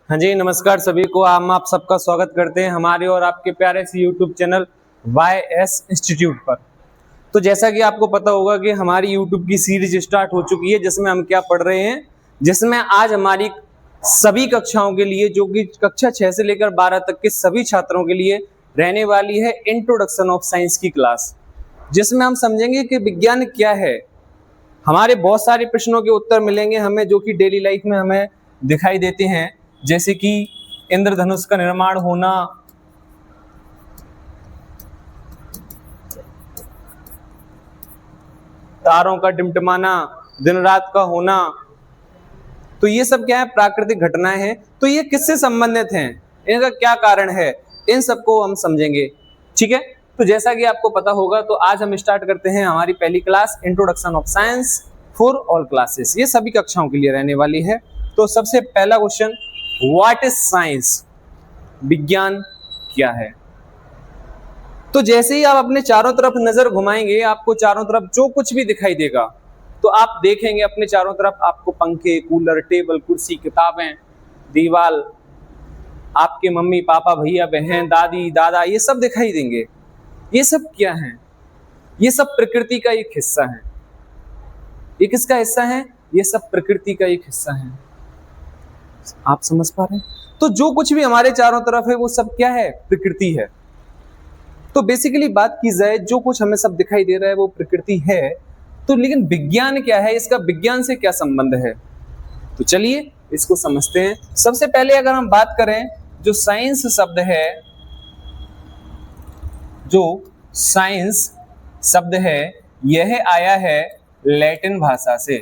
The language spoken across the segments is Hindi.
हाँ जी, नमस्कार सभी को। हम आप सबका स्वागत करते हैं हमारे और आपके प्यारे से यूट्यूब चैनल YS इंस्टीट्यूट पर। तो जैसा कि आपको पता होगा कि हमारी यूट्यूब की सीरीज स्टार्ट हो चुकी है, जिसमें हम क्या पढ़ रहे हैं, जिसमें आज हमारी सभी कक्षाओं के लिए, जो कि कक्षा 6 से लेकर 12 तक के सभी छात्रों के लिए रहने वाली है इंट्रोडक्शन ऑफ साइंस की क्लास, जिसमें हम समझेंगे कि विज्ञान क्या है। हमारे बहुत सारे प्रश्नों के उत्तर मिलेंगे हमें, जो कि डेली लाइफ में हमें दिखाई देते हैं, जैसे कि इंद्रधनुष का निर्माण होना, तारों का टिमटिमाना, दिन रात का होना। तो ये सब क्या है? प्राकृतिक घटनाएं हैं। तो ये किससे संबंधित हैं, इनका क्या कारण है, इन सबको हम समझेंगे। ठीक है, तो जैसा कि आपको पता होगा, तो आज हम स्टार्ट करते हैं हमारी पहली class introduction of science for all classes. ये सभी कक्षाओं के लिए रहने वाली है। तो सबसे पहला क्वेश्चन, व्हाट इज साइंस? विज्ञान क्या है? तो जैसे ही आप अपने चारों तरफ नजर घुमाएंगे, आपको चारों तरफ जो कुछ भी दिखाई देगा, तो आप देखेंगे अपने चारों तरफ आपको पंखे, कूलर, टेबल, कुर्सी, किताबें, दीवार, आपके मम्मी पापा, भैया बहन, दादी दादा, ये सब दिखाई देंगे। ये सब क्या है? ये सब प्रकृति का एक हिस्सा है। ये किसका हिस्सा है? ये सब प्रकृति का एक हिस्सा है। आप समझ पा रहे हैं? तो जो कुछ भी हमारे चारों तरफ है, वो सब क्या है? प्रकृति है। तो बेसिकली बात की जाए, जो कुछ हमें सब दिखाई दे रहा है वो प्रकृति है। तो लेकिन विज्ञान क्या है? इसका विज्ञान से क्या संबंध है? तो चलिए इसको समझते हैं। सबसे पहले अगर हम बात करें, जो साइंस शब्द है, जो साइंस शब्द है, यह आया है लैटिन भाषा से।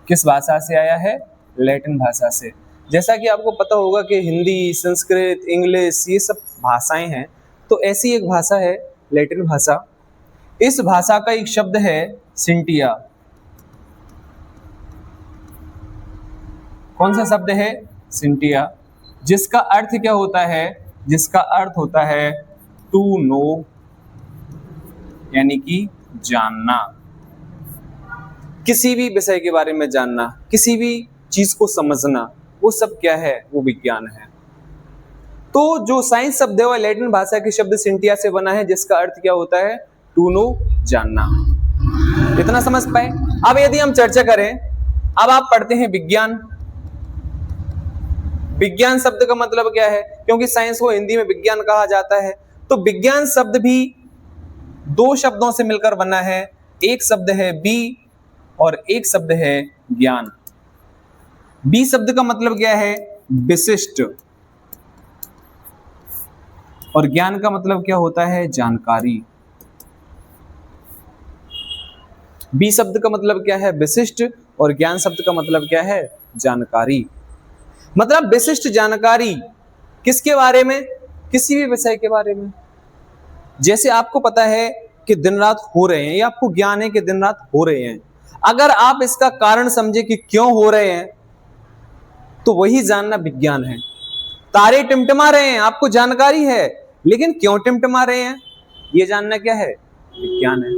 किस भाषा से आया है? लैटिन भाषा से। जैसा कि आपको पता होगा कि हिंदी, संस्कृत, इंग्लिश, ये सब भाषाएं हैं। तो ऐसी एक भाषा है लैटिन भाषा। इस भाषा का एक शब्द है सिंटिया। कौन सा शब्द है? सिंटिया। जिसका अर्थ क्या होता है? जिसका अर्थ होता है टू नो, यानी कि जानना। किसी भी विषय के बारे में जानना, किसी भी चीज को समझना, वो सब क्या है? वो विज्ञान है। तो जो साइंस शब्द है वो लैटिन भाषा के शब्द सिंटिया से बना है, जिसका अर्थ क्या होता है? टू नो, जानना। इतना समझ पाए? अब यदि हम चर्चा करें, अब आप पढ़ते हैं विज्ञान। विज्ञान शब्द का मतलब क्या है? क्योंकि साइंस को हिंदी में विज्ञान कहा जाता है, तो विज्ञान शब्द भी दो शब्दों से मिलकर बना है। एक शब्द है बी और एक शब्द है ज्ञान। बी शब्द का मतलब क्या है? विशिष्ट। और ज्ञान का मतलब क्या होता है? जानकारी। बी शब्द का मतलब क्या है? विशिष्ट। और ज्ञान शब्द का मतलब क्या है? जानकारी। मतलब विशिष्ट जानकारी किसके बारे में? किसी भी विषय के बारे में। जैसे आपको पता है कि दिन रात हो रहे हैं, या आपको ज्ञान है कि दिन रात हो रहे हैं, अगर आप इसका कारण समझे कि क्यों हो रहे हैं, तो वही जानना विज्ञान है। तारे टिमटिमा रहे हैं, आपको जानकारी है, लेकिन क्यों टिमटिमा रहे हैं, यह जानना क्या है? विज्ञान है।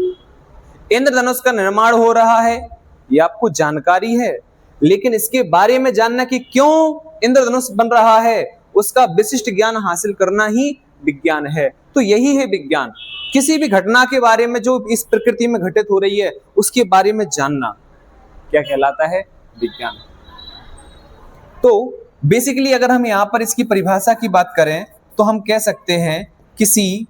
इंद्रधनुष का निर्माण हो रहा है, यह आपको जानकारी है, लेकिन इसके बारे में जानना कि क्यों इंद्रधनुष बन रहा है, उसका विशिष्ट ज्ञान हासिल करना ही विज्ञान है। तो यही है विज्ञान। किसी भी घटना के बारे में जो इस प्रकृति में घटित हो रही है, उसके बारे में जानना क्या कहलाता है? विज्ञान। तो बेसिकली अगर हम यहां पर इसकी परिभाषा की बात करें, तो हम कह सकते हैं किसी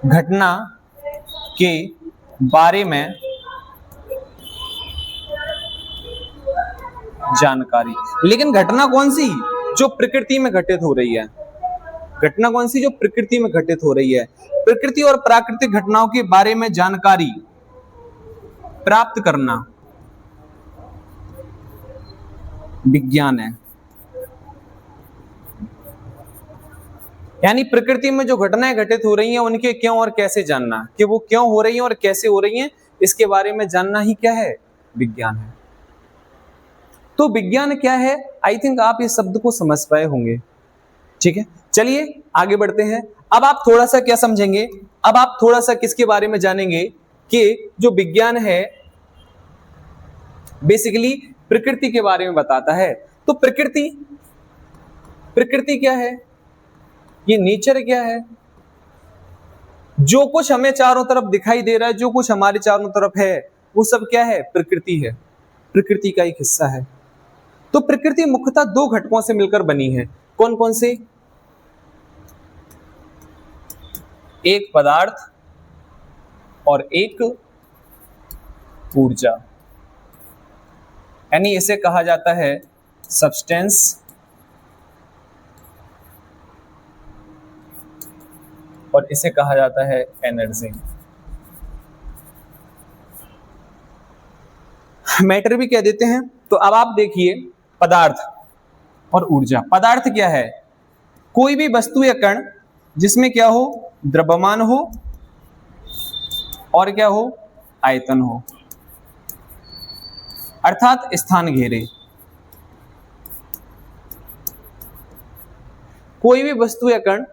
घटना के बारे में जानकारी। लेकिन घटना कौन सी? जो प्रकृति में घटित हो रही है। घटना कौन सी? जो प्रकृति में घटित हो रही है। प्रकृति और प्राकृतिक घटनाओं के बारे में जानकारी प्राप्त करना विज्ञान है। यानी प्रकृति में जो घटनाएं घटित हो रही हैं, उनके क्यों और कैसे जानना, कि वो क्यों हो रही हैं और कैसे हो रही हैं, इसके बारे में जानना ही क्या है? विज्ञान है। तो विज्ञान क्या है? आई थिंक आप इस शब्द को समझ पाए होंगे। ठीक है, चलिए आगे बढ़ते हैं। अब आप थोड़ा सा क्या समझेंगे? अब आप थोड़ा सा किसके बारे में जानेंगे कि जो विज्ञान है बेसिकली प्रकृति के बारे में बताता है। तो प्रकृति क्या है, ये नेचर क्या है, जो कुछ हमें चारों तरफ दिखाई दे रहा है, जो कुछ हमारे चारों तरफ है, वो सब क्या है, प्रकृति है, प्रकृति का एक हिस्सा है। तो प्रकृति मुख्यतः दो घटकों से मिलकर बनी है। कौन कौन से? एक पदार्थ और एक ऊर्जा, यानी इसे कहा जाता है सब्सटेंस और इसे कहा जाता है एनर्जी। मैटर भी कह देते हैं। तो अब आप देखिए, पदार्थ और ऊर्जा। पदार्थ क्या है? कोई भी वस्तु या कण जिसमें क्या हो, द्रव्यमान हो और क्या हो, आयतन हो, अर्थात स्थान घेरे। कोई भी वस्तु या कण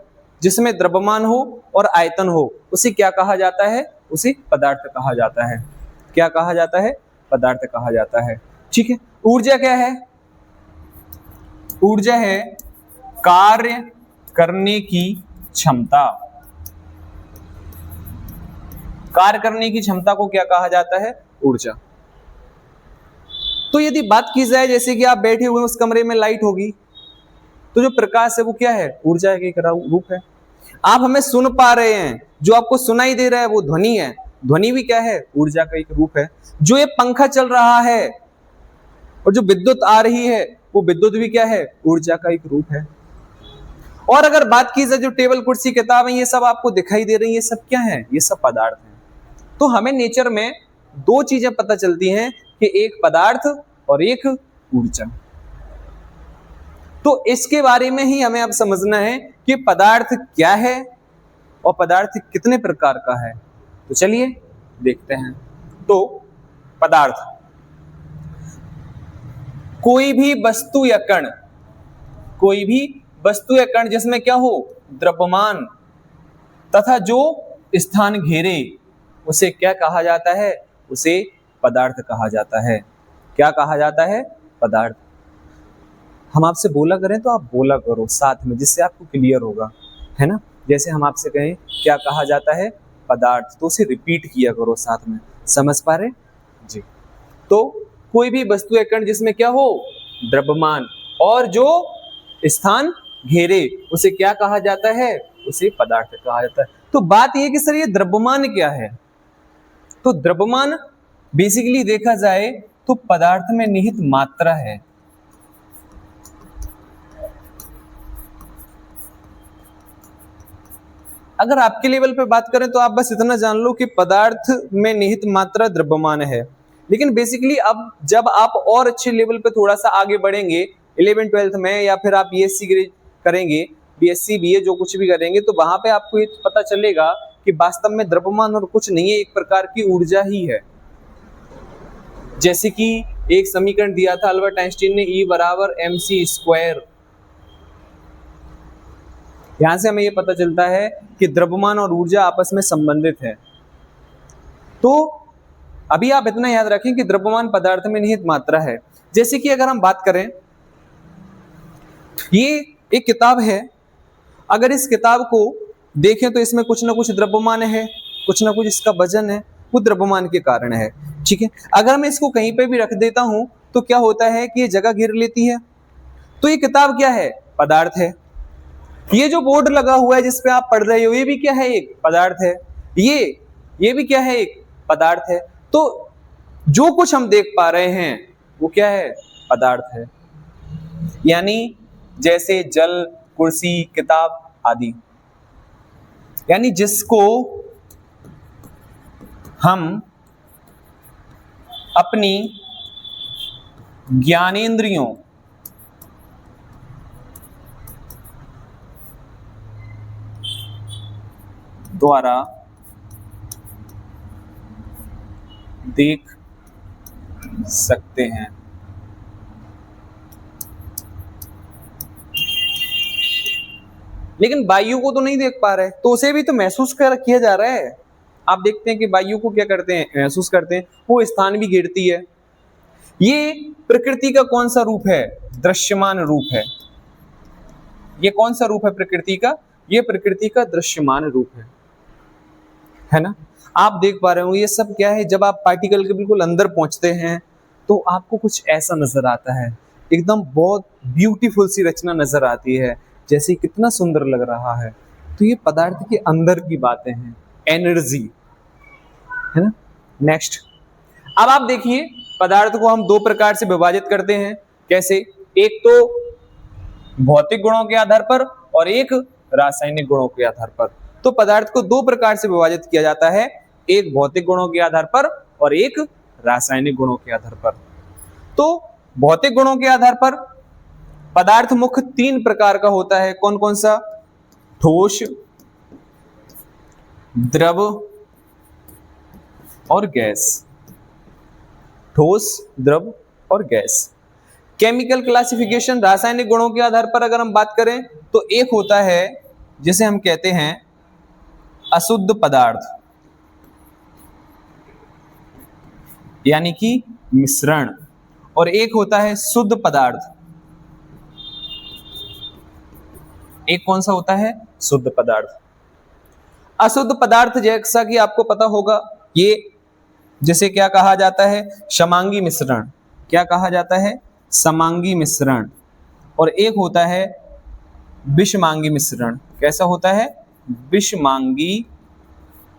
जिसमें द्रव्यमान हो और आयतन हो, उसे क्या कहा जाता है? उसे पदार्थ कहा जाता है। क्या कहा जाता है? पदार्थ कहा जाता है। ठीक है। ऊर्जा क्या है? ऊर्जा है कार्य करने की क्षमता। कार्य करने की क्षमता को क्या कहा जाता है? ऊर्जा। तो यदि बात की जाए, जैसे कि आप बैठे हुए उस कमरे में लाइट होगी, तो जो प्रकाश है वो क्या है? ऊर्जा का एक रूप है। आप हमें सुन पा रहे हैं, जो आपको सुनाई दे रहा है वो ध्वनि है, ध्वनि भी क्या है? ऊर्जा का एक रूप है। जो ये पंखा चल रहा है और जो विद्युत आ रही है, वो विद्युत भी क्या है? ऊर्जा का एक रूप है। और अगर बात की जाए, जो टेबल कुर्सी किताबें ये सब आपको दिखाई दे रही है, ये सब क्या है? ये सब पदार्थ हैं। तो हमें नेचर में दो चीजें पता चलती हैं कि एक पदार्थ और एक ऊर्जा। तो इसके बारे में ही हमें अब समझना है कि पदार्थ क्या है और पदार्थ कितने प्रकार का है। तो चलिए देखते हैं। तो पदार्थ, कोई भी वस्तु या कण, कोई भी वस्तु या कण जिसमें क्या हो? द्रव्यमान तथा जो स्थान घेरे, उसे क्या कहा जाता है? उसे पदार्थ कहा जाता है। क्या कहा जाता है? पदार्थ। हम आपसे बोला करें तो आप बोला करो साथ में, जिससे आपको क्लियर होगा, है ना। जैसे हम आपसे कहें क्या कहा जाता है? पदार्थ, तो उसे रिपीट किया करो साथ में। समझ पा रहे जी? तो कोई भी वस्तु या कण जिसमें क्या हो? द्रव्यमान और जो स्थान घेरे, उसे क्या कहा जाता है? उसे पदार्थ कहा जाता है। तो बात यह कि सर ये द्रव्यमान क्या है? तो द्रव्यमान बेसिकली देखा जाए तो पदार्थ में निहित मात्रा है। अगर आपके लेवल पे बात करें तो आप बस इतना जान लो कि पदार्थ में निहित मात्रा द्रव्यमान है। लेकिन बेसिकली अब जब आप और अच्छे लेवल पे थोड़ा सा आगे बढ़ेंगे 11th 12th में, या फिर आप बीएससी करेंगे, बीएससी बीए जो कुछ भी करेंगे, तो वहां पे आपको ये पता चलेगा कि वास्तव में द्रव्यमान और कुछ नहीं है, एक प्रकार की ऊर्जा ही है। जैसे कि एक समीकरण दिया था अल्बर्ट आइंस्टीन ने, E बराबर mc²। यहां से हमें यह पता चलता है कि द्रव्यमान और ऊर्जा आपस में संबंधित है। तो अभी आप इतना याद रखें कि द्रव्यमान पदार्थ में निहित मात्रा है। जैसे कि अगर हम बात करें, ये एक किताब है, अगर इस किताब को देखें तो इसमें कुछ ना कुछ द्रव्यमान है, कुछ ना कुछ इसका वजन है, वो द्रव्यमान के कारण है। ठीक है। अगर मैं इसको कहीं पे भी रख देता हूं तो क्या होता है कि ये जगह घेर लेती है। तो ये किताब क्या है? पदार्थ है। ये जो बोर्ड लगा हुआ है जिस पे आप पढ़ रहे हो, ये भी क्या है? एक पदार्थ है। ये भी क्या है? एक पदार्थ है। तो जो कुछ हम देख पा रहे हैं वो क्या है? पदार्थ है। यानी जैसे जल, कुर्सी, किताब आदि, यानी जिसको हम अपनी ज्ञानेंद्रियों द्वारा देख सकते हैं। लेकिन वायु को तो नहीं देख पा रहे, तो उसे भी तो महसूस किया जा रहा है। आप देखते हैं कि वायु को क्या करते हैं? महसूस करते हैं। वो स्थान भी घेरती है। ये प्रकृति का कौन सा रूप है? दृश्यमान रूप ये कौन सा रूप है प्रकृति का? ये प्रकृति का दृश्यमान रूप है ना? आप देख पा रहे हो ये सब क्या है, जब आप पार्टिकल के बिल्कुल अंदर पहुंचते हैं तो आपको कुछ ऐसा नजर आता है, एकदम बहुत ब्यूटीफुल सी रचना नजर आती है, जैसे कितना सुंदर लग रहा है। तो ये पदार्थ के अंदर की बातें हैं, एनर्जी है ना। नेक्स्ट, अब आप देखिए पदार्थ को हम दो प्रकार से विभाजित करते हैं। कैसे? एक तो भौतिक गुणों के आधार पर और एक रासायनिक गुणों के आधार पर। तो पदार्थ को दो प्रकार से विभाजित किया जाता है, एक भौतिक गुणों के आधार पर और एक रासायनिक गुणों के आधार पर। तो भौतिक गुणों के आधार पर पदार्थ मुख्य तीन प्रकार का होता है। कौन कौन सा? ठोस, द्रव और गैस। ठोस, द्रव और गैस। केमिकल क्लासिफिकेशन रासायनिक गुणों के आधार पर अगर हम बात करें तो एक होता है जिसे हम कहते हैं अशुद्ध पदार्थ, यानी कि मिश्रण, और एक होता है शुद्ध पदार्थ। एक कौन सा होता है? शुद्ध पदार्थ। अशुद्ध पदार्थ जैसा कि आपको पता होगा, ये जिसे क्या कहा जाता है? समांगी मिश्रण। क्या कहा जाता है? समांगी मिश्रण। और एक होता है विषमांगी मिश्रण। कैसा होता है? विषमांगी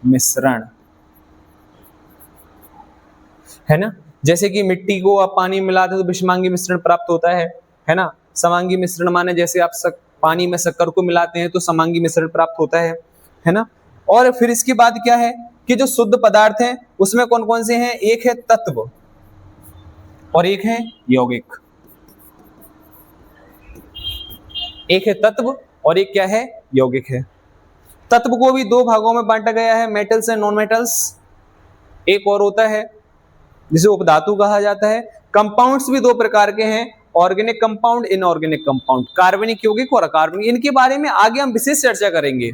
मिश्रण, है ना। जैसे कि मिट्टी को आप पानी मिलाते तो विषमांगी मिश्रण प्राप्त होता है ना। समांगी मिश्रण माने जैसे आप पानी में शक्कर को मिलाते हैं तो समांगी मिश्रण प्राप्त होता है ना। और फिर इसके बाद क्या है कि जो शुद्ध पदार्थ हैं उसमें कौन कौन से हैं? एक है तत्व और एक है यौगिक। एक है तत्व और एक क्या है? यौगिक है। तत्व को भी दो भागों में बांटा गया है, मेटल्स एंड नॉन मेटल्स। एक और होता है जिसे उपधातु कहा जाता है। कंपाउंड्स भी दो प्रकार के हैं, ऑर्गेनिक कंपाउंड, इनऑर्गेनिक कंपाउंड, कार्बनिक यौगिक और अकार्बनिक। इनके बारे में आगे हम विशेष चर्चा करेंगे,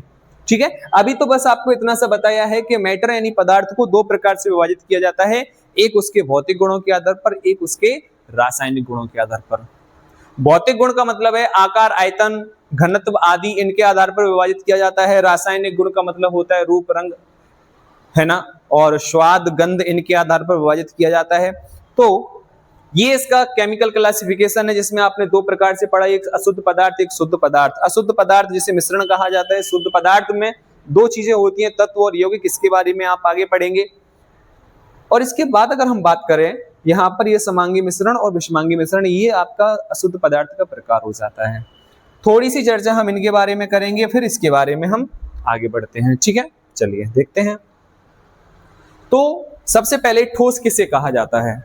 ठीक है। अभी तो बस आपको इतना सा बताया है कि मैटर यानी पदार्थ को दो प्रकार से विभाजित किया जाता है, एक उसके भौतिक गुणों के आधार पर, एक उसके रासायनिक गुणों के आधार पर। भौतिक गुण का मतलब है आकार, आयतन, घनत्व आदि, इनके आधार पर विभाजित किया जाता है। रासायनिक गुण का मतलब होता है रूप, रंग, है ना, और स्वाद, गंध, इनके आधार पर विभाजित किया जाता है। तो ये इसका केमिकल क्लासिफिकेशन है, जिसमें आपने दो प्रकार से पढ़ा, एक अशुद्ध पदार्थ, एक शुद्ध पदार्थ। अशुद्ध पदार्थ जिसे मिश्रण कहा जाता है। शुद्ध पदार्थ में दो चीजें होती हैं, तत्व और यौगिक। इसके बारे में आप आगे पढ़ेंगे। और इसके बाद अगर हम बात करें, यहाँ पर ये समांगी मिश्रण और विषमांगी मिश्रण, ये आपका अशुद्ध पदार्थ का प्रकार हो जाता है। थोड़ी सी चर्चा हम इनके बारे में करेंगे, फिर इसके बारे में हम आगे बढ़ते हैं, ठीक है। चलिए देखते हैं। तो सबसे पहले ठोस किसे कहा जाता है?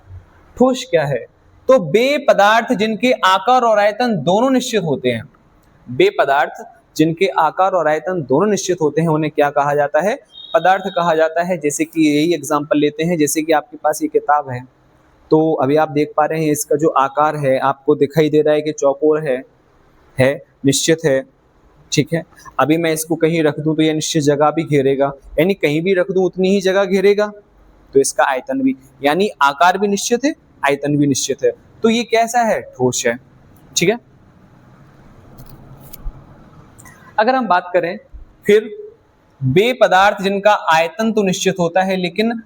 ठोस क्या है? तो वे पदार्थ जिनके आकार और आयतन दोनों निश्चित होते हैं। वे पदार्थ जिनके आकार और आयतन दोनों निश्चित होते हैं उन्हें क्या कहा जाता है? पदार्थ कहा जाता है। जैसे कि यही एग्जांपल लेते हैं, जैसे कि आपके पास ये किताब है, तो अभी आप देख पा रहे हैं इसका जो आकार है आपको दिखाई दे रहा है कि चौकोर है, निश्चित है, ठीक है। अभी मैं इसको कहीं रख दूं तो ये निश्चित जगह भी घेरेगा, यानी कहीं भी रख दूं उतनी ही जगह घेरेगा। तो इसका आयतन भी, यानी आकार भी निश्चित है, आयतन भी निश्चित है। तो ये कैसा है? ठोस है, ठीक है। अगर हम बात करें फिर वे पदार्थ जिनका आयतन तो निश्चित होता है लेकिन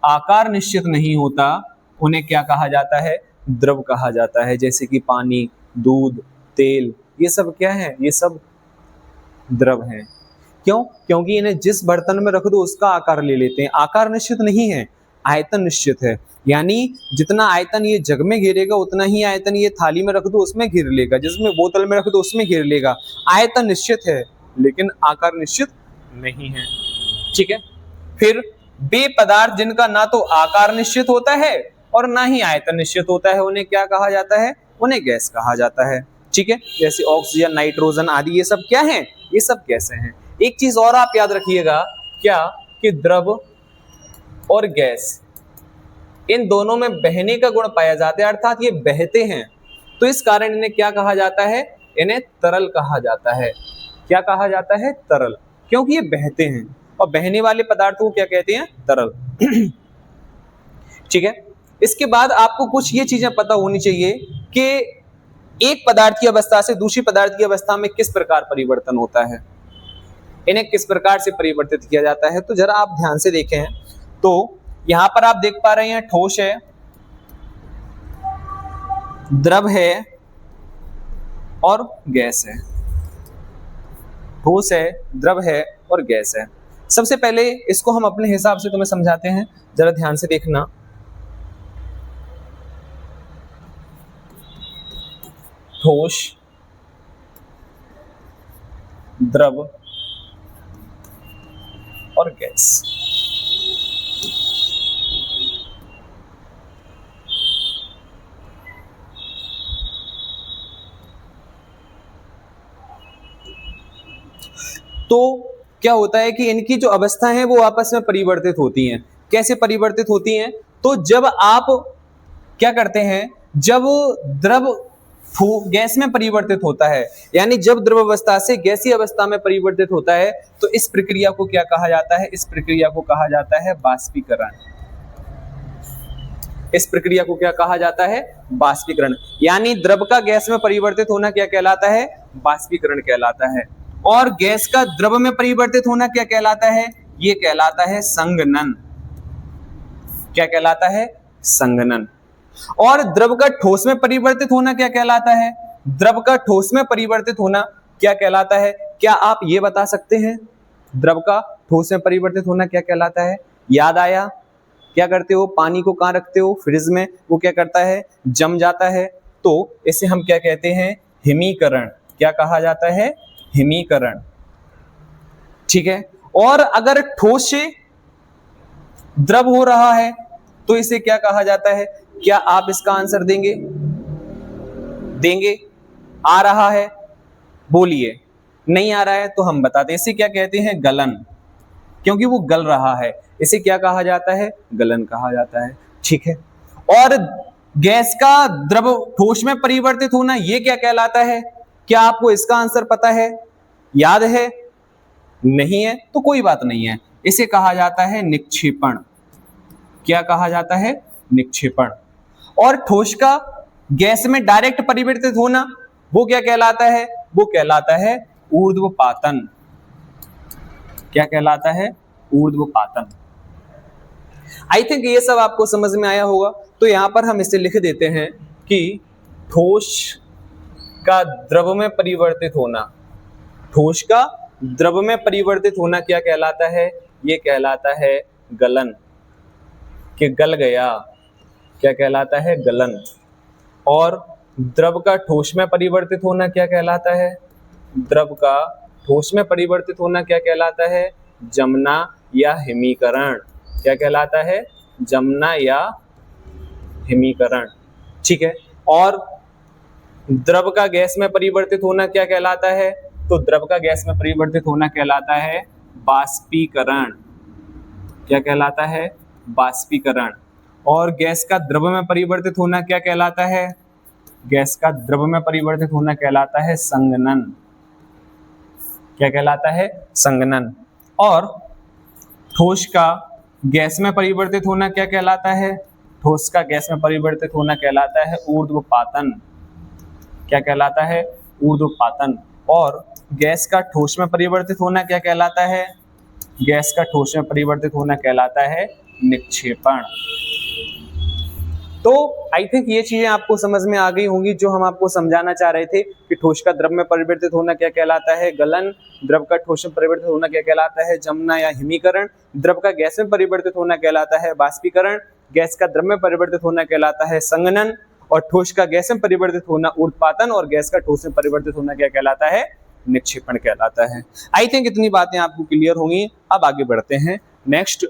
आकार निश्चित नहीं होता, उन्हें क्या कहा जाता है? द्रव कहा जाता है। जैसे कि पानी, दूध, तेल, ये सब क्या है? ये सब द्रव हैं। क्यों? क्योंकि इन्हें जिस बर्तन में रख दो उसका आकार ले लेते हैं। आकार निश्चित नहीं है, आयतन निश्चित है। यानी जितना आयतन ये जग में घेरेगा उतना ही आयतन ये थाली में रख दो उसमें घेर लेगा, जिसमें बोतल में रख दो उसमें घेर लेगा। आयतन निश्चित है लेकिन आकार निश्चित नहीं है, ठीक है। फिर वे पदार्थ जिनका ना तो आकार निश्चित होता है और ना ही आयतन निश्चित होता है, उन्हें क्या कहा जाता है? उन्हें गैस कहा जाता है, ठीक है। जैसे ऑक्सीजन, नाइट्रोजन आदि, ये सब क्या हैं? ये सब गैसें हैं। एक चीज और आप याद रखिएगा, क्या कि द्रव और गैस, इन दोनों में बहने का गुण पाया जाता है, अर्थात ये बहते हैं। तो इस कारण इन्हें क्या कहा जाता है? इन्हें तरल कहा जाता है। क्या कहा जाता है? तरल, क्योंकि ये बहते हैं। और बहने वाले पदार्थों को क्या कहते हैं? तरल। ठीक है। इसके बाद आपको कुछ ये चीजें पता होनी चाहिए कि एक पदार्थ की अवस्था से दूसरी पदार्थ की अवस्था में किस प्रकार परिवर्तन होता है, इन्हें किस प्रकार से परिवर्तित किया जाता है। तो जरा आप ध्यान से देखें तो यहां पर आप देख पा रहे हैं ठोस है, द्रव है और गैस है। ठोस है, द्रव है और गैस है। सबसे पहले इसको हम अपने हिसाब से तुम्हें समझाते हैं, जरा ध्यान से देखना। ठोस, द्रव और गैस। तो क्या होता है कि इनकी जो अवस्था है वो आपस में परिवर्तित होती हैं। कैसे परिवर्तित होती हैं? तो जब आप क्या करते हैं, जब द्रव गैस में परिवर्तित होता है, यानी जब द्रव अवस्था से गैसीय अवस्था में परिवर्तित होता है, तो इस प्रक्रिया को क्या कहा जाता है? इस प्रक्रिया को कहा जाता है बाष्पीकरण। इस प्रक्रिया को क्या कहा जाता है? बाष्पीकरण। यानी द्रव का गैस में परिवर्तित होना क्या कहलाता है? बाष्पीकरण कहलाता है। और गैस का द्रव में परिवर्तित होना क्या कहलाता है? ये कहलाता है संघनन। क्या कहलाता है? संघनन। और द्रव का ठोस में परिवर्तित होना क्या कहलाता है? द्रव का ठोस में परिवर्तित होना क्या कहलाता है? क्या आप ये बता सकते हैं द्रव का ठोस में परिवर्तित होना क्या कहलाता है? याद आया? क्या करते हो? पानी को कहां रखते हो? फ्रिज में। वो क्या करता है? जम जाता है। तो इसे हम क्या कहते हैं? हिमीकरण। क्या कहा जाता है? हिमीकरण। ठीक है। और अगर ठोस से द्रव हो रहा है तो इसे क्या कहा जाता है? क्या आप इसका आंसर देंगे? देंगे? आ रहा है? बोलिए। नहीं आ रहा है तो हम बताते हैं। इसे क्या कहते हैं? गलन। क्योंकि वो गल रहा है, इसे क्या कहा जाता है? गलन कहा जाता है। ठीक है। और गैस का द्रव ठोस में परिवर्तित होना ये क्या कहलाता है? क्या आपको इसका आंसर पता है? याद है? नहीं है तो कोई बात नहीं है। इसे कहा जाता है निक्षेपण। क्या कहा जाता है? निक्षेपण। और ठोस का गैस में डायरेक्ट परिवर्तित होना वो क्या कहलाता है? वो कहलाता है ऊर्ध्वपातन। क्या कहलाता है? ऊर्ध्वपातन। आई थिंक ये सब आपको समझ में आया होगा। तो यहां पर हम इसे लिख देते हैं कि ठोस का द्रव में परिवर्तित होना, ठोस का द्रव में परिवर्तित होना क्या कहलाता है? ये कहलाता है गलन। कि गल गया। क्या कहलाता है? गलन। और द्रव का ठोस में परिवर्तित होना क्या कहलाता है? द्रव का ठोस में परिवर्तित होना क्या कहलाता है? जमना या हिमीकरण। क्या कहलाता है? जमना या हिमीकरण। ठीक है। और द्रव का गैस में परिवर्तित होना क्या कहलाता है? तो द्रव का गैस में परिवर्तित होना कहलाता है बाष्पीकरण। क्या कहलाता है? बाष्पीकरण। और गैस का द्रव में परिवर्तित होना क्या कहलाता है? गैस का द्रव में परिवर्तित होना कहलाता है संघनन। क्या कहलाता है? संघनन। और ठोस का गैस में परिवर्तित होना क्या कहलाता है? ठोस का गैस में परिवर्तित होना कहलाता है ऊर्ध्वपातन। क्या कहलाता है? ऊर्ध्वपातन। और गैस का ठोस में परिवर्तित होना क्या कहलाता है? गैस का ठोस में परिवर्तित होना कहलाता है निक्षेपण। तो आई थिंक ये चीजें आपको समझ में आ गई होंगी जो हम आपको समझाना चाह रहे थे कि ठोस का द्रव में परिवर्तित होना क्या कहलाता है? गलन। द्रव का ठोस में परिवर्तित होना क्या कहलाता है? जमना या हिमीकरण। द्रव का गैस में परिवर्तित होना कहलाता है बाष्पीकरण। गैस का द्रव में परिवर्तित होना कहलाता है संघनन। और ठोस का गैस में परिवर्तित होना ऊर्ध्वपातन। और गैस का ठोस में परिवर्तित होना क्या कहलाता है? निक्षेपण कहलाता है। आई थिंक इतनी बातें आपको क्लियर होंगी। अब आगे बढ़ते हैं। नेक्स्ट,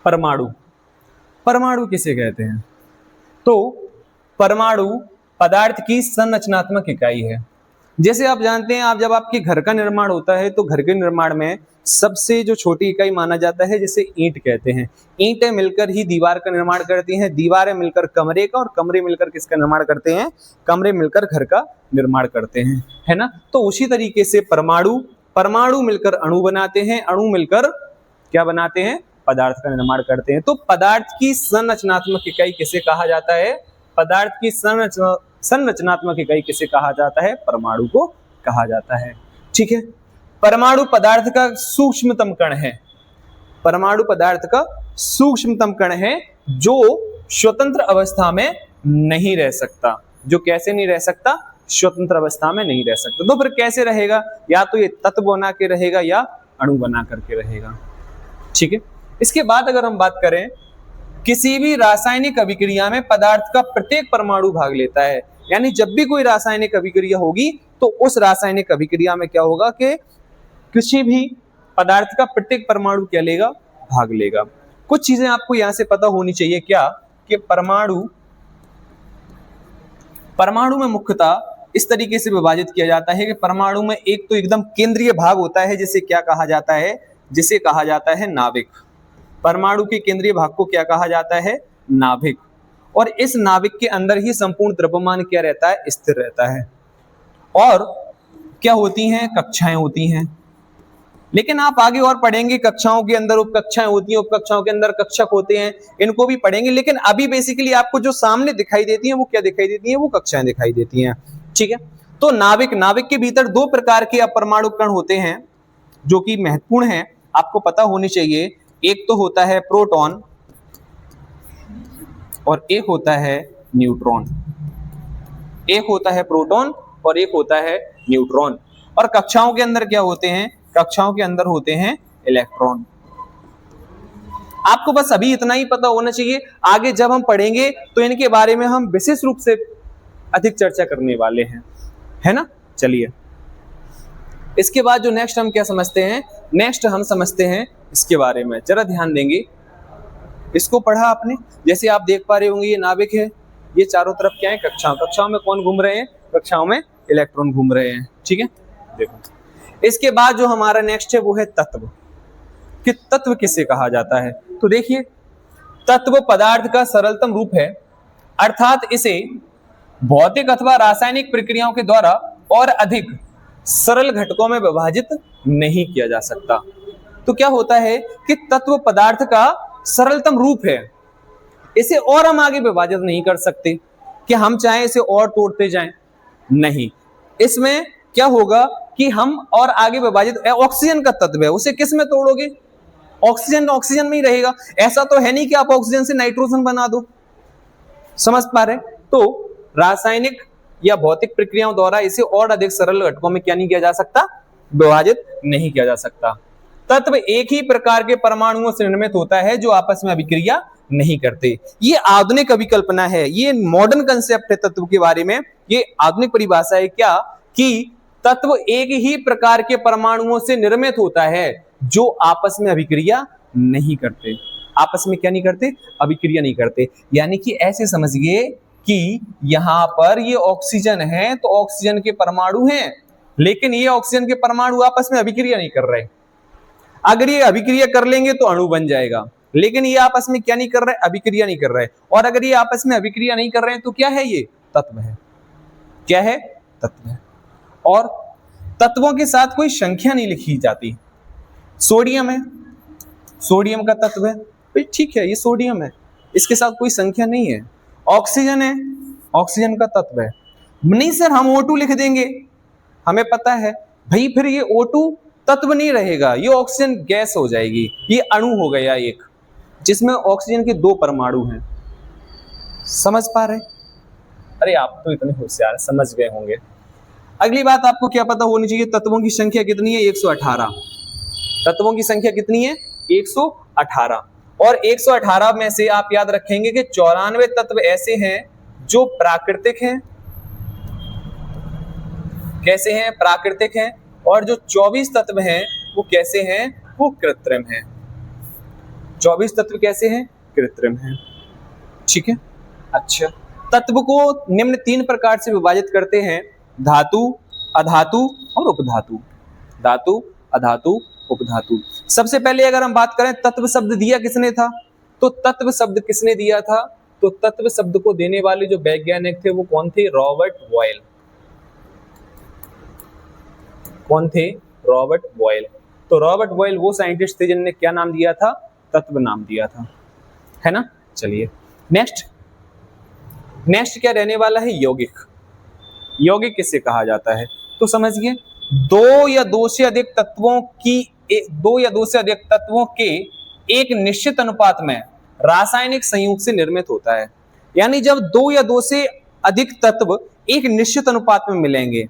परमाणु। परमाणु किसे कहते हैं? तो परमाणु पदार्थ की संरचनात्मक इकाई है। जैसे आप जानते हैं, आप जब आपके घर का निर्माण होता है तो घर के निर्माण में सबसे जो छोटी इकाई माना जाता है जिसे ईंट कहते हैं। ईंटें मिलकर ही दीवार का निर्माण करती हैं, दीवारें मिलकर कमरे का, और कमरे मिलकर किसका निर्माण करते हैं? कमरे मिलकर घर का निर्माण करते हैं, है ना। तो उसी तरीके से परमाणु मिलकर अणु बनाते हैं, अणु मिलकर क्या बनाते हैं? पदार्थ का निर्माण करते हैं। तो पदार्थ की संरचनात्मक इकाई किसे कहा जाता है? पदार्थ की संरचनात्मक इकाई किसे कहा जाता है? परमाणु को कहा जाता है। ठीक है, परमाणु पदार्थ का सूक्ष्मतम कण है। परमाणु पदार्थ का सूक्ष्मतम कण है जो स्वतंत्र अवस्था में नहीं रह सकता। जो कैसे नहीं रह सकता? स्वतंत्र अवस्था में नहीं रह सकता। तो फिर कैसे रहेगा? या तो ये तत्व बना के रहेगा या अणु बना करके रहेगा। ठीक है, इसके बाद अगर हम बात करें, किसी भी रासायनिक अभिक्रिया में पदार्थ का प्रत्येक परमाणु भाग लेता है। यानी जब भी कोई रासायनिक अभिक्रिया होगी तो उस रासायनिक अभिक्रिया में क्या होगा कि किसी भी पदार्थ का प्रत्येक परमाणु क्या लेगा? भाग लेगा। कुछ चीजें आपको यहां से पता होनी चाहिए क्या, कि परमाणु में मुख्यतः इस तरीके से विभाजित किया जाता है कि परमाणु में एक तो एकदम केंद्रीय भाग होता है जिसे क्या कहा जाता है? जिसे कहा जाता है नाभिक। परमाणु के केंद्रीय भाग को क्या कहा जाता है? नाभिक। और इस नाभिक के अंदर ही संपूर्ण द्रव्यमान क्या रहता है? स्थिर रहता है। और क्या होती हैं? कक्षाएं होती हैं। लेकिन आप आगे और पढ़ेंगे, कक्षाओं के अंदर उपकक्षाएं होती हैं, उपकक्षाओं के अंदर कक्षक होते हैं, इनको भी पढ़ेंगे। लेकिन अभी बेसिकली आपको जो सामने दिखाई देती हैं वो क्या दिखाई देती हैं? वो कक्षाएं दिखाई देती हैं। ठीक है, तो नाभिक के भीतर दो प्रकार के अपरमाणु कण होते हैं जो कि महत्वपूर्ण हैं, आपको पता होनी चाहिए। एक तो होता है प्रोटॉन और एक होता है न्यूट्रॉन। एक होता है प्रोटॉन और एक होता है न्यूट्रॉन। और कक्षाओं के अंदर क्या होते हैं? कक्षाओं के अंदर होते हैं इलेक्ट्रॉन। आपको बस अभी इतना ही पता होना चाहिए। आगे जब हम पढ़ेंगे तो इनके बारे में हम विशेष रूप से अधिक चर्चा करने वाले हैं, है ना। चलिए, इसके बाद जो नेक्स्ट हम क्या समझते हैं? नेक्स्ट हम समझते हैं इसके बारे में, जरा ध्यान देंगे। इसको पढ़ा आपने, जैसे आप देख पा रहे होंगे ये नाभिक है, ये चारों तरफ क्या है? कक्षाओं। कक्षाओं में कौन घूम रहे हैं? कक्षाओं में इलेक्ट्रॉन घूम रहे हैं। ठीक है, देखो इसके बाद जो हमारा नेक्स्ट है वो है तत्व। कि तत्व किसे कहा जाता है? तो देखिए, तत्व पदार्थ का सरलतम रूप है, अर्थात इसे भौतिक अथवा रासायनिक प्रक्रियाओं के द्वारा और अधिक सरल घटकों में विभाजित नहीं किया जा सकता। तो क्या होता है कि तत्व पदार्थ का सरलतम रूप है, इसे और हम आगे विभाजित नहीं कर सकते कि हम चाहें इसे और तोड़ते जाएं, नहीं। इसमें क्या होगा कि हम और आगे विभाजित, ऑक्सीजन का तत्व है, उसे किस में तोड़ोगे? ऑक्सीजन में ही रहेगा। ऐसा तो है नहीं कि आप ऑक्सीजन से नाइट्रोजन बना दो। समझ पा रहे? तो रासायनिक या भौतिक प्रक्रियाओं द्वारा इसे और अधिक सरल घटकों में क्या नहीं किया जा सकता? विभाजित नहीं किया जा सकता। तत्व एक ही प्रकार के परमाणुओं से निर्मित होता है जो आपस में अभिक्रिया नहीं करते। ये आधुनिक अभिकल्पना है, ये मॉडर्न कंसेप्ट है तत्व के बारे में। ये आधुनिक परिभाषा है क्या, कि तत्व एक ही प्रकार के परमाणुओं से निर्मित होता है जो आपस में अभिक्रिया नहीं करते। आपस में क्या नहीं करते? अभिक्रिया नहीं करते। यानी कि ऐसे समझिए कि यहां पर ये ऑक्सीजन है तो ऑक्सीजन के परमाणु हैं, लेकिन ये ऑक्सीजन के परमाणु आपस में अभिक्रिया नहीं कर रहे। अगर ये अभिक्रिया कर लेंगे तो अणु बन जाएगा, लेकिन ये आपस में क्या नहीं कर रहे? अभिक्रिया नहीं कर रहे। और अगर ये आपस में अभिक्रिया नहीं कर रहे हैं तो क्या है? ये तत्व है। क्या है? तत्व है। और तत्वों के साथ कोई संख्या नहीं लिखी जाती। सोडियम है, सोडियम का तत्व है, भाई ठीक है, ये सोडियम है, इसके साथ कोई संख्या नहीं है। ऑक्सीजन है, ऑक्सीजन का तत्व है। नहीं सर, हम O2 लिख देंगे, हमें पता है भाई, फिर ये O2 तत्व नहीं रहेगा, ये ऑक्सीजन गैस हो जाएगी। ये अणु हो गया एक, जिसमें ऑक्सीजन के दो परमाणु हैं। समझ पा रहे? अरे आप तो इतने होशियार, समझ गए होंगे। अगली बात आपको क्या पता होनी चाहिए? तत्वों की संख्या कितनी है? 118। तत्वों की संख्या कितनी है? 118। और 118 में से आप याद रखेंगे कि 94 तत्व ऐसे हैं जो प्राकृतिक हैं। कैसे हैं? प्राकृतिक हैं। और जो 24 तत्व हैं वो कैसे हैं? वो कृत्रिम हैं। 24 तत्व कैसे हैं? कृत्रिम हैं। ठीक है, अच्छा। तत्व को निम्न 3 प्रकार से विभाजित करते हैं: धातु, अधातु और उपधातु। धातु, अधातु, उपधातु। सबसे पहले अगर हम बात करें, तत्व शब्द दिया किसने था? तो तत्व शब्द किसने दिया था? तो तत्व शब्द को देने वाले जो वैज्ञानिक थे वो कौन थे? Robert Boyle. कौन थे? Robert Boyle. तो रॉबर्ट बॉयल वो साइंटिस्ट थे जिन्होंने क्या नाम दिया था? तत्व नाम दिया था, है ना। चलिए नेक्स्ट क्या रहने वाला है, यौगिक। यौगिक किससे कहा जाता है, तो समझिए दो या दो से अधिक तत्वों के एक निश्चित अनुपात में रासायनिक संयोग से निर्मित होता है। यानी जब दो या दो से अधिक तत्व एक निश्चित अनुपात में मिलेंगे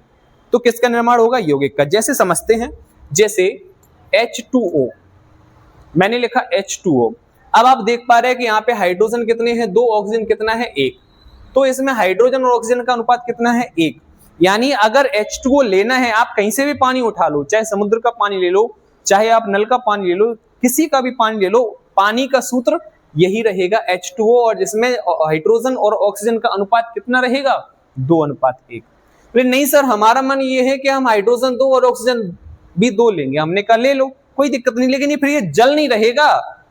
तो किसका निर्माण होगा, यौगिक का। जैसे समझते हैं, जैसे H2O, मैंने लिखा H2O। अब आप देख पा रहे हैं कि यहाँ पे हाइड्रोजन कितने हैं, 2, ऑक्सीजन कितना है, 1। तो इसमें हाइड्रोजन और ऑक्सीजन का अनुपात कितना है, 1। यानी अगर H2O लेना है, आप कहीं से भी पानी उठा लो, चाहे समुद्र का पानी ले लो, चाहे आप नल का पानी ले लो, किसी का भी पानी ले लो, पानी का सूत्र यही रहेगा H2O, और जिसमें हाइड्रोजन और ऑक्सीजन का अनुपात कितना रहेगा, 2:1। नहीं सर, हमारा मन ये है कि हम हाइड्रोजन 2 और ऑक्सीजन भी 2 लेंगे। हमने कहा ले लो, कोई दिक्कत नहीं, लेकिन ये फिर ये जल नहीं रहेगा,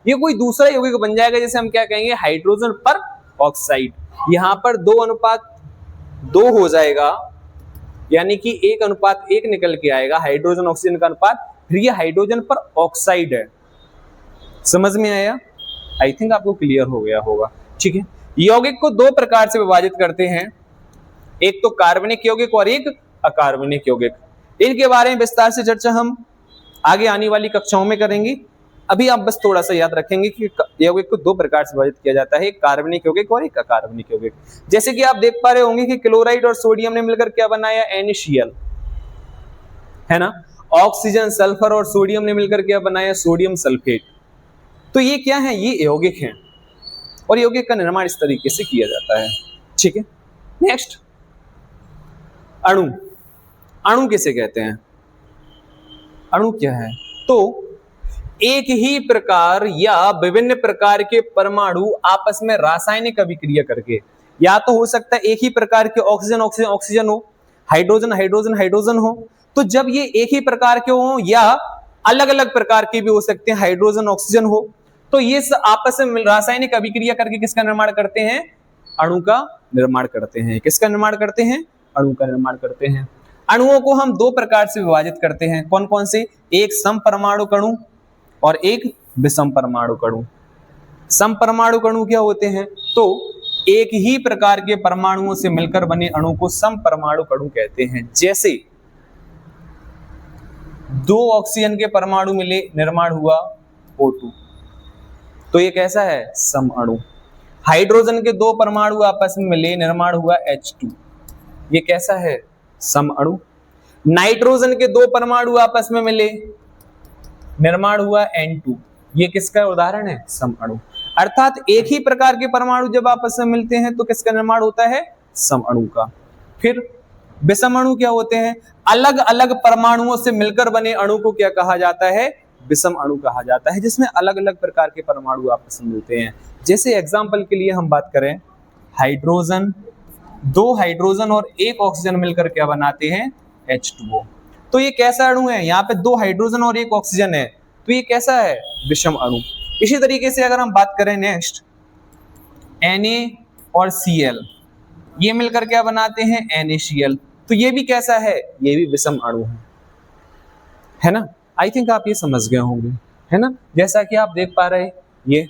ये कोई दूसरा यौगिक बन जाएगा। जैसे हम क्या कहेंगे, हाइड्रोजन पर ऑक्साइड। यहां पर 2:2 हो जाएगा, यानी कि 1:1 निकल के आएगा हाइड्रोजन ऑक्सीजन का अनुपात, फिर ये हाइड्रोजन पर ऑक्साइड है। समझ में आया? आई थिंक आपको क्लियर हो गया होगा। ठीक है, यौगिक को 2 प्रकार से विभाजित करते हैं, एक तो कार्बनिक यौगिक और एक अकार्बनिक यौगिक। इनके बारे में विस्तार से चर्चा हम आगे आने वाली कक्षाओं में करेंगे। अभी आप बस थोड़ा सा याद रखेंगे कि यौगिक को 2 प्रकार से विभाजित किया जाता है, एक कार्बनिक यौगिक और एक अकार्बनिक यौगिक। जैसे कि आप देख पा रहे होंगे कि क्लोराइड और सोडियम ने मिलकर क्या बनाया, NaCl, है ना। ऑक्सीजन, सल्फर और सोडियम ने मिलकर क्या बनाया, सोडियम सल्फेट। तो ये क्या है, ये यौगिक हैं, और यौगिक का निर्माण इस तरीके से किया जाता है। ठीक है, नेक्स्ट अणु। अणु किसे कहते हैं, अणु क्या है, तो एक ही प्रकार या विभिन्न प्रकार के परमाणु आपस में रासायनिक अभिक्रिया करके, या तो हो सकता है एक ही प्रकार के ऑक्सीजन ऑक्सीजन ऑक्सीजन हो, हाइड्रोजन हाइड्रोजन हाइड्रोजन हो। तो जब ये एक ही प्रकार के हो या अलग अलग प्रकार के भी हो सकते हैं, हाइड्रोजन ऑक्सीजन हो, तो ये आपस में रासायनिक अभिक्रिया करके किसका निर्माण करते हैं, अणु का निर्माण करते हैं। किसका निर्माण करते हैं, अणु का निर्माण करते हैं। अणुओं को हम 2 प्रकार से विभाजित करते हैं, कौन कौन से, एक समपरमाणु अणु और एक विषम परमाणु अणु। समपरमाणु अणु क्या होते हैं, तो एक ही प्रकार के परमाणुओं से मिलकर बने अणु को समपरमाणु अणु कहते हैं। जैसे 2 ऑक्सीजन के परमाणु मिले, निर्माण हुआ O2, तो ये कैसा है, सम अणु। हाइड्रोजन के 2 परमाणु आपस में मिले, निर्माण हुआ H2, ये कैसा है, सम अणु। नाइट्रोजन के 2 परमाणु आपस में मिले, निर्माण हुआ N2, ये किसका उदाहरण है, सम अणु। अर्थात एक ही प्रकार के परमाणु जब आपस में मिलते हैं तो किसका निर्माण होता है, सम अणु का। फिर विषम अणु क्या होते हैं, अलग अलग परमाणुओं से मिलकर बने अणु को क्या कहा जाता है, विषम अणु कहा जाता है, जिसमें अलग अलग प्रकार के परमाणु आपस में मिलते हैं। जैसे एग्जांपल के लिए हम बात करें, हाइड्रोजन, 2 हाइड्रोजन और 1 ऑक्सीजन मिलकर क्या बनाते हैं, H2O। तो ये कैसा अणु है, यहाँ पे 2 हाइड्रोजन और 1 ऑक्सीजन है, तो ये कैसा है, विषम अणु। इसी तरीके से अगर हम बात करें नेक्स्ट, Na और Cl, ये मिलकर क्या बनाते हैं, NaCl, तो ये भी कैसा है, ये भी विषम अणु है ना। आई थिंक आप ये समझ गए होंगे, है ना। जैसा कि आप देख पा रहे, ये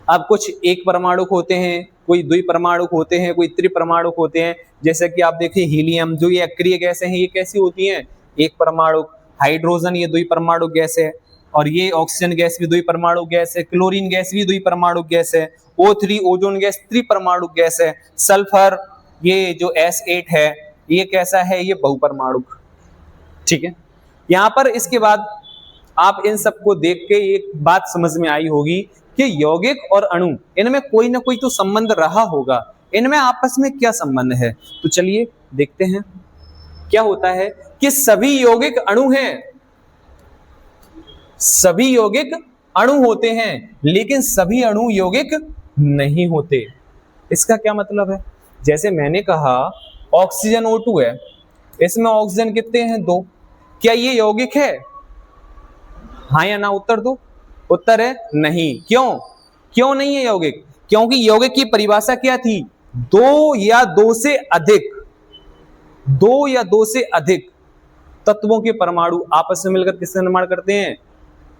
अब कुछ एक परमाणु होते हैं, कोई द्विपरमाणु होते हैं, कोई त्रिपरमाणु होते हैं। जैसे कि आप देखिए हीलियम, जो ये अक्रिय गैसें हैं, ये कैसी होती हैं, एक परमाणु। हाइड्रोजन ये द्विपरमाणु गैस है, और ये ऑक्सीजन गैस भी द्विपरमाणु गैस है, क्लोरीन गैस भी द्विपरमाणु गैस है, O3 ओजोन गैस त्रिपरमाणु गैस है, सल्फर ये जो S8 है, ये कैसा है, ये बहुपरमाणु। ठीक है, यहां पर इसके बाद आप इन सबको देख के एक बात समझ में आई होगी कि यौगिक और अणु, इनमें कोई ना कोई तो संबंध रहा होगा, इनमें आपस में क्या संबंध है। तो चलिए देखते हैं क्या होता है कि सभी यौगिक अणु हैं, सभी यौगिक अणु होते हैं, लेकिन सभी अणु यौगिक नहीं होते। इसका क्या मतलब है, जैसे मैंने कहा ऑक्सीजन O2 है, इसमें ऑक्सीजन कितने हैं, 2, क्या ये यौगिक है, हाँ या ना उत्तर दो। उत्तर है नहीं। क्यों नहीं है यौगिक, क्योंकि यौगिक की परिभाषा क्या थी, 2 या 2 से अधिक तत्वों के परमाणु आपस में मिलकर किसका निर्माण करते हैं,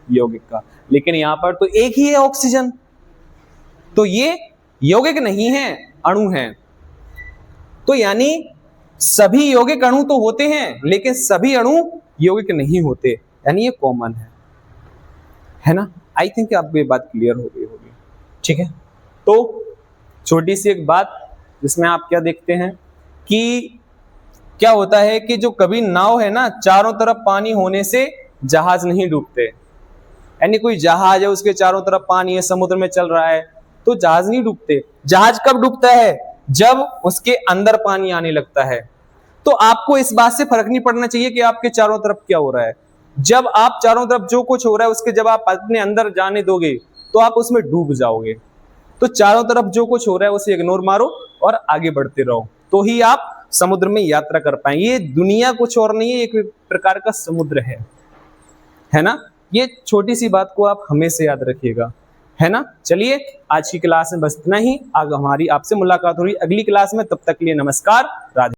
यौगिक का, लेकिन यहाँ पर तो एक ही है ऑक्सीजन, तो ये यौगिक नहीं है, अणु है। तो यानी सभी यौगिक अणु तो होते हैं, लेकिन सभी अणु यौगिक नहीं होते, यानी ये कॉमन है ना। आई थिंक आपको ये बात क्लियर हो गई होगी, ठीक है। तो छोटी सी एक बात जिसमें आप क्या देखते हैं कि क्या होता है कि जो कभी नाव है ना, चारों तरफ पानी होने से जहाज नहीं डूबते, यानी कोई जहाज है उसके चारों तरफ पानी है, समुद्र में चल रहा है, तो जहाज नहीं डूबते। जहाज कब डूबता है? जब उसके अंदर पानी आने लगता है। तो आपको इस बात से फर्क नहीं पड़ना चाहिए कि आपके चारों तरफ क्या हो रहा है। जब आप चारों तरफ जो कुछ हो रहा है उसके जब आप अपने अंदर जाने दोगे तो आप उसमें डूब जाओगे। तो चारों तरफ जो कुछ हो रहा है उसे इग्नोर मारो और आगे बढ़ते रहो, तो ही आप समुद्र में यात्रा कर पाएंगे। ये दुनिया कुछ और नहीं है, एक प्रकार का समुद्र है ना। ये छोटी सी बात को आप हमेशा याद रखिएगा, है ना। चलिए आज की क्लास में बस इतना ही। आगे हमारी आपसे मुलाकात हो रही अगली क्लास में, तब तक के लिए नमस्कार, राधे।